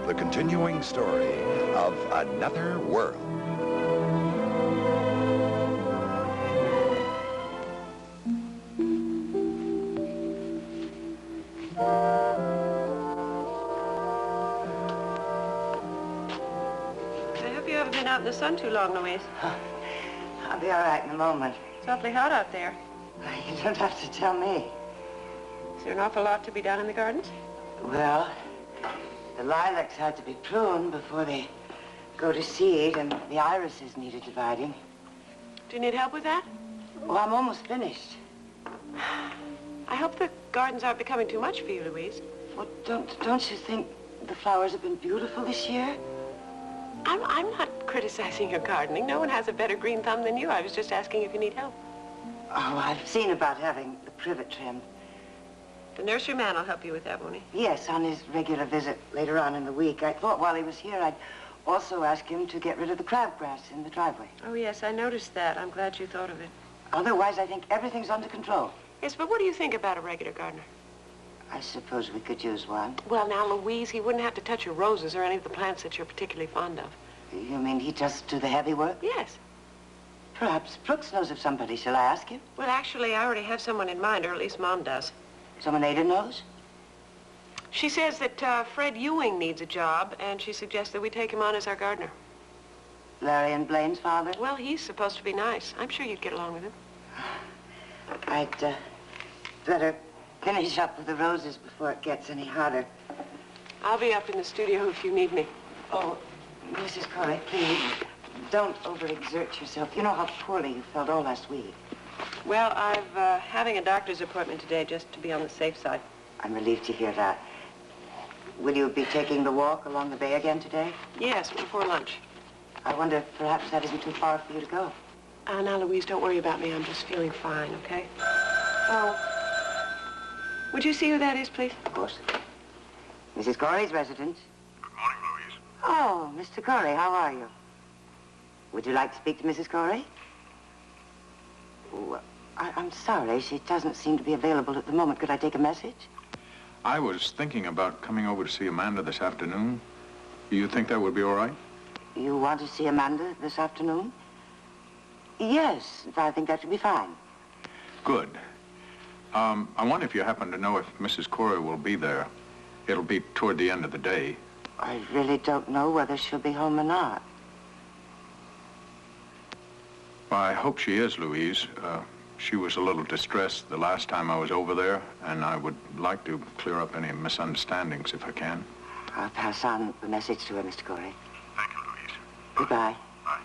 the continuing story of Another World. I hope you haven't been out in the sun too long, Louise. I'll be all right in a moment. It's awfully hot out there. You don't have to tell me. Is there an awful lot to be done in the gardens? Well, the lilacs had to be pruned before they go to seed, and the irises needed dividing. Do you need help with that? Well, I'm almost finished. I hope the gardens aren't becoming too much for you, Louise. Well, don't you think the flowers have been beautiful this year? I'm not criticizing your gardening. No one has a better green thumb than you. I was just asking if you need help. Oh, I've seen about having the privet trimmed. The nursery man will help you with that, won't he? Yes, on his regular visit later on in the week. I thought while he was here, I'd also ask him to get rid of the crabgrass in the driveway. Oh, yes, I noticed that. I'm glad you thought of it. Otherwise, I think everything's under control. Yes, but what do you think about a regular gardener? I suppose we could use one. Well, now, Louise, he wouldn't have to touch your roses or any of the plants that you're particularly fond of. You mean he just do the heavy work? Yes. Perhaps Brooks knows of somebody. Shall I ask him? Well, actually, I already have someone in mind, or at least Mom does. Someone Ada knows? She says that Fred Ewing needs a job, and she suggests that we take him on as our gardener. Larry and Blaine's father? Well, he's supposed to be nice. I'm sure you'd get along with him. I'd better finish up with the roses before it gets any hotter. I'll be up in the studio if you need me. Oh, Mrs. Corey, please, don't overexert yourself. You know how poorly you felt all last week. Well, I've having a doctor's appointment today just to be on the safe side. I'm relieved to hear that. Will you be taking the walk along the bay again today? Yes, before lunch. I wonder if perhaps that isn't too far for you to go. Now, Louise, don't worry about me. I'm just feeling fine, okay? Oh. Would you see who that is, please? Of course. Mrs. Corey's residence. Good morning, Louise. Oh, Mr. Corey, how are you? Would you like to speak to Mrs. Corey? Oh, I'm sorry. She doesn't seem to be available at the moment. Could I take a message? I was thinking about coming over to see Amanda this afternoon. You think that would be all right? You want to see Amanda this afternoon? Yes, I think that should be fine. Good. I wonder if you happen to know if Mrs. Corey will be there. It'll be toward the end of the day. I really don't know whether she'll be home or not. Well, I hope she is, Louise. She was a little distressed the last time I was over there, and I would like to clear up any misunderstandings if I can. I'll pass on the message to her, Mr. Corey. Thank you, Louise. Goodbye. Bye.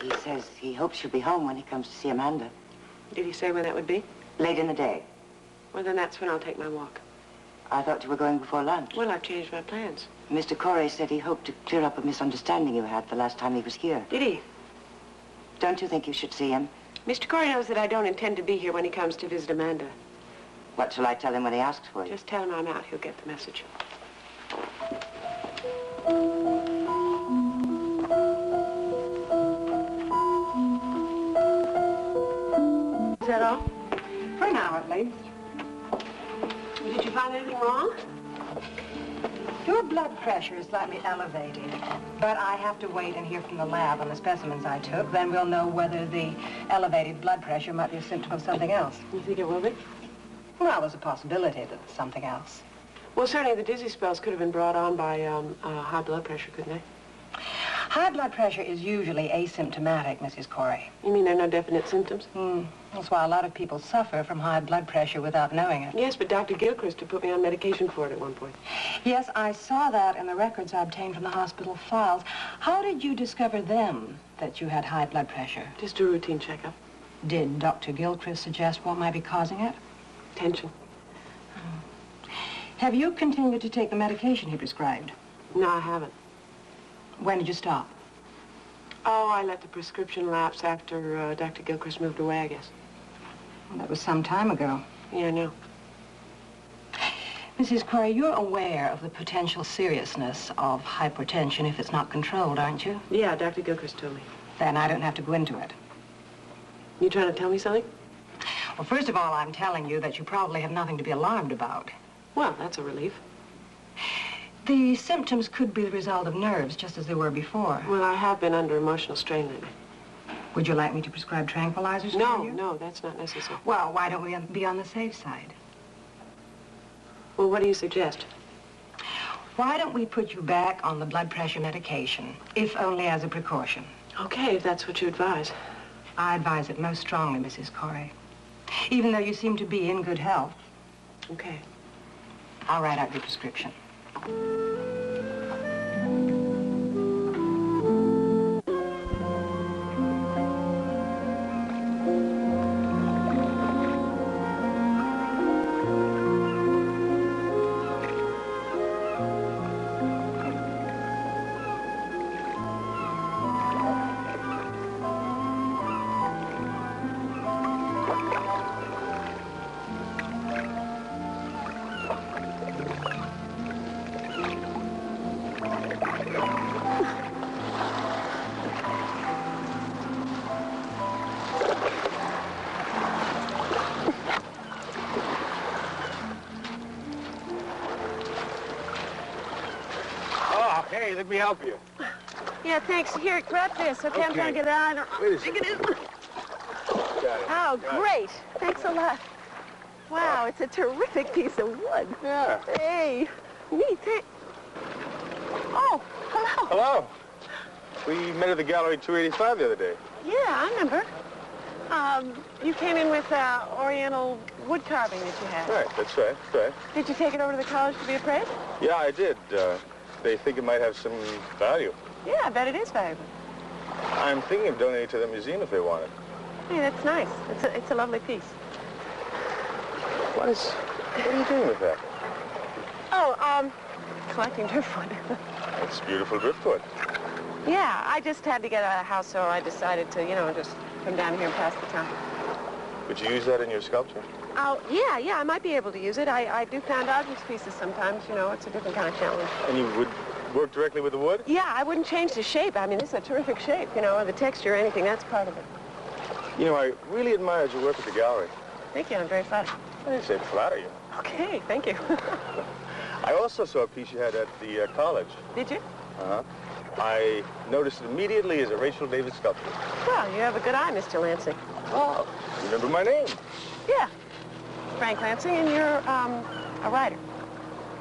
He says he hopes she'll be home when he comes to see Amanda. Did he say when that would be? Late in the day. Well, then that's when I'll take my walk. I thought you were going before lunch. Well, I've changed my plans. Mr. Corey said he hoped to clear up a misunderstanding you had the last time he was here. Did he? Don't you think you should see him? Mr. Corey knows that I don't intend to be here when he comes to visit Amanda. What shall I tell him when he asks for you? Just tell him I'm out. He'll get the message. Is that all? For now, at least. Did you find anything wrong? Your blood pressure is slightly elevated, but I have to wait and hear from the lab on the specimens I took. Then we'll know whether the elevated blood pressure might be a symptom of something else. You think it will be? Well, there's a possibility that it's something else. Well, certainly the dizzy spells could have been brought on by high blood pressure, couldn't they? High blood pressure is usually asymptomatic, Mrs. Corey. You mean there are no definite symptoms? That's why a lot of people suffer from high blood pressure without knowing it. Yes, but Dr. Gilchrist had put me on medication for it at one point. Yes, I saw that in the records I obtained from the hospital files. How did you discover then that you had high blood pressure? Just a routine checkup. Did Dr. Gilchrist suggest what might be causing it? Tension. Have you continued to take the medication he prescribed? No, I haven't. When did you stop? Oh, I let the prescription lapse after Dr. Gilchrist moved away, I guess. Well, that was some time ago. Yeah, I know. Mrs. Corey, you're aware of the potential seriousness of hypertension if it's not controlled, aren't you? Yeah, Dr. Gilchrist told me. Then I don't have to go into it. You trying to tell me something? Well, first of all, I'm telling you that you probably have nothing to be alarmed about. Well, that's a relief. The symptoms could be the result of nerves, just as they were before. Well, I have been under emotional strain lately. Would you like me to prescribe tranquilizers for No, you? no, that's not necessary. Well, why don't we be on the safe side? Well, what do you suggest? Why don't we put you back on the blood pressure medication, if only as a precaution? Okay, if that's what you advise. I advise it most strongly, Mrs. Corey. Even though you seem to be in good health. Okay. I'll write out your prescription. Hey, let me help you. Yeah, thanks. Here, grab this, okay? I'm trying to get it out. Wait a second. It is. Got it. Oh, Got it. great. Thanks a lot. Wow, it's a terrific piece of wood. Yeah. Hey, neat. Oh, hello. Hello. We met at the Gallery 285 the other day. Yeah, I remember. You came in with Oriental wood carving that you had. Right, that's right, that's right. Did you take it over to the college to be appraised? Yeah, I did. They think it might have some value. Yeah, I bet it is valuable. I'm thinking of donating to the museum if they want it. Hey, that's nice. It's a lovely piece. What are you doing with that? Oh, collecting driftwood. It's beautiful driftwood. Yeah, I just had to get out of the house, so I decided to, just come down here and pass the time. Would you use that in your sculpture? Oh, yeah, I might be able to use it. I do found objects pieces sometimes, it's a different kind of challenge. And you would work directly with the wood? Yeah, I wouldn't change the shape. I mean, this is a terrific shape, or the texture or anything. That's part of it. I really admired your work at the gallery. Thank you. I'm very flattered. I didn't say to flatter you. Okay, thank you. I also saw a piece you had at the college. Did you? Uh-huh. I noticed it immediately as a Rachel David sculpture. Well, you have a good eye, Mr. Lansing. Oh, you remember my name? Yeah. Frank Lansing, and you're, a writer.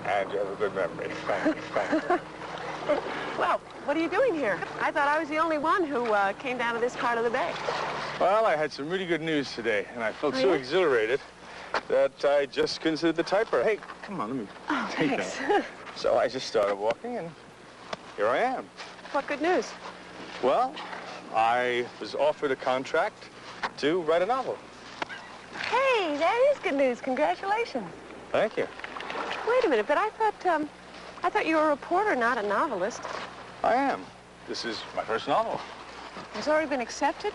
And you have a good memory. Thank Well, what are you doing here? I thought I was the only one who came down to this part of the bay. Well, I had some really good news today, and I felt Oh, so yeah? exhilarated that I just considered the typewriter. Hey, come on, let me take Thanks. that. So I just started walking, and here I am. What good news? Well, I was offered a contract to write a novel. Hey, that is good news. Congratulations. Thank you. Wait a minute, but I thought you were a reporter, not a novelist. I am. This is my first novel. It's already been accepted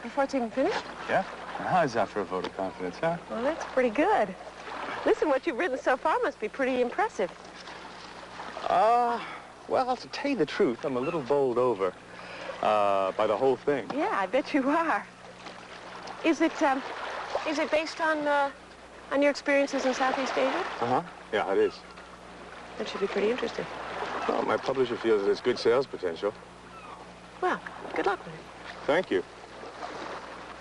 before it's even finished? Yeah? How is that for a vote of confidence, huh? Well, that's pretty good. Listen, what you've written so far must be pretty impressive. Well, to tell you the truth, I'm a little bowled over by the whole thing. Yeah, I bet you are. Is it based on your experiences in Southeast Asia? Uh-huh. Yeah, it is. That should be pretty interesting. Well, my publisher feels it has good sales potential. Well, good luck with it. Thank you.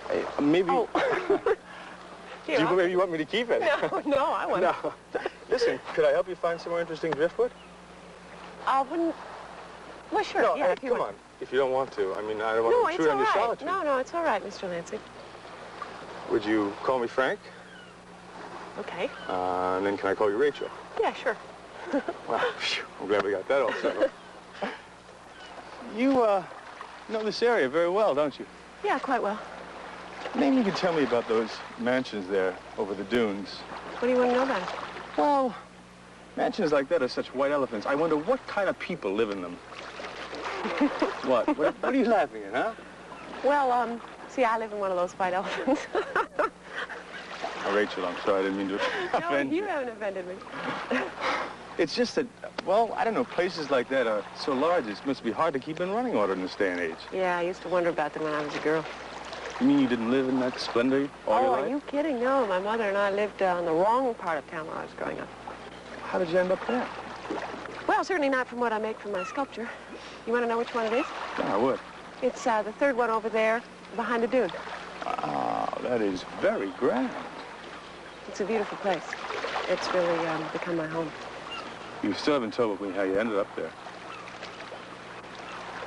Hey, maybe... Oh. Here, maybe you want me to keep it? No, I want No. Listen, could I help you find some more interesting driftwood? I wouldn't... Well, sure, No, yeah, hey, if you come would. on. If you don't want to. I mean, I don't No, want to it's intrude all on your right. solitude. No, it's all right, Mr. Lansing. Would you call me Frank? Okay. And then can I call you Rachel? Yeah, sure. Well, phew, I'm glad we got that all settled. You, know this area very well, don't you? Yeah, quite well. Maybe you could tell me about those mansions there over the dunes. What do you want to know about it? Well, mansions like that are such white elephants. I wonder what kind of people live in them. What? What are you laughing at, huh? Well, see, I live in one of those white elephants. Oh, Rachel, I'm sorry. I didn't mean to No, offend you haven't offended me. It's just that, well, I don't know, places like that are so large, it must be hard to keep in running order in this day and age. Yeah, I used to wonder about them when I was a girl. You mean you didn't live in that splendor all your Oh, life? are you kidding? No, my mother and I lived on the wrong part of town when I was growing up. How did you end up there? Well, certainly not from what I make from my sculpture. You want to know which one it is? Yeah, I would. It's the third one over there behind the dune. Ah, that is very grand. It's a beautiful place. It's really become my home. You still haven't told me how you ended up there.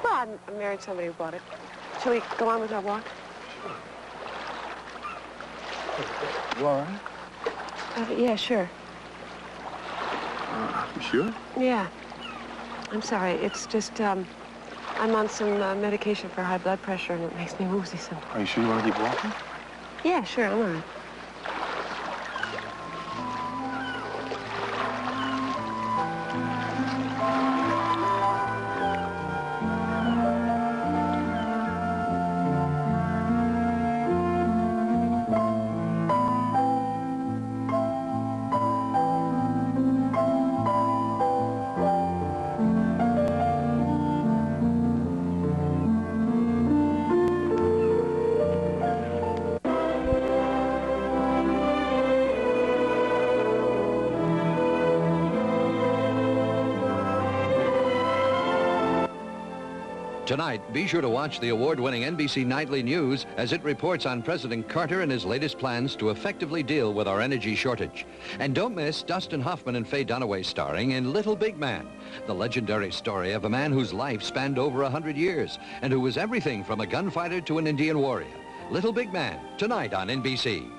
Well, I married somebody who bought it. Shall we go on with our walk? You all right? Yeah, sure. You sure? Yeah. I'm sorry. It's just, I'm on some medication for high blood pressure, and it makes me woozy sometimes. Are you sure you want to keep walking? Yeah, sure, I'm all right. Tonight, be sure to watch the award-winning NBC Nightly News as it reports on President Carter and his latest plans to effectively deal with our energy shortage. And don't miss Dustin Hoffman and Faye Dunaway starring in Little Big Man, the legendary story of a man whose life spanned over 100 years and who was everything from a gunfighter to an Indian warrior. Little Big Man, tonight on NBC.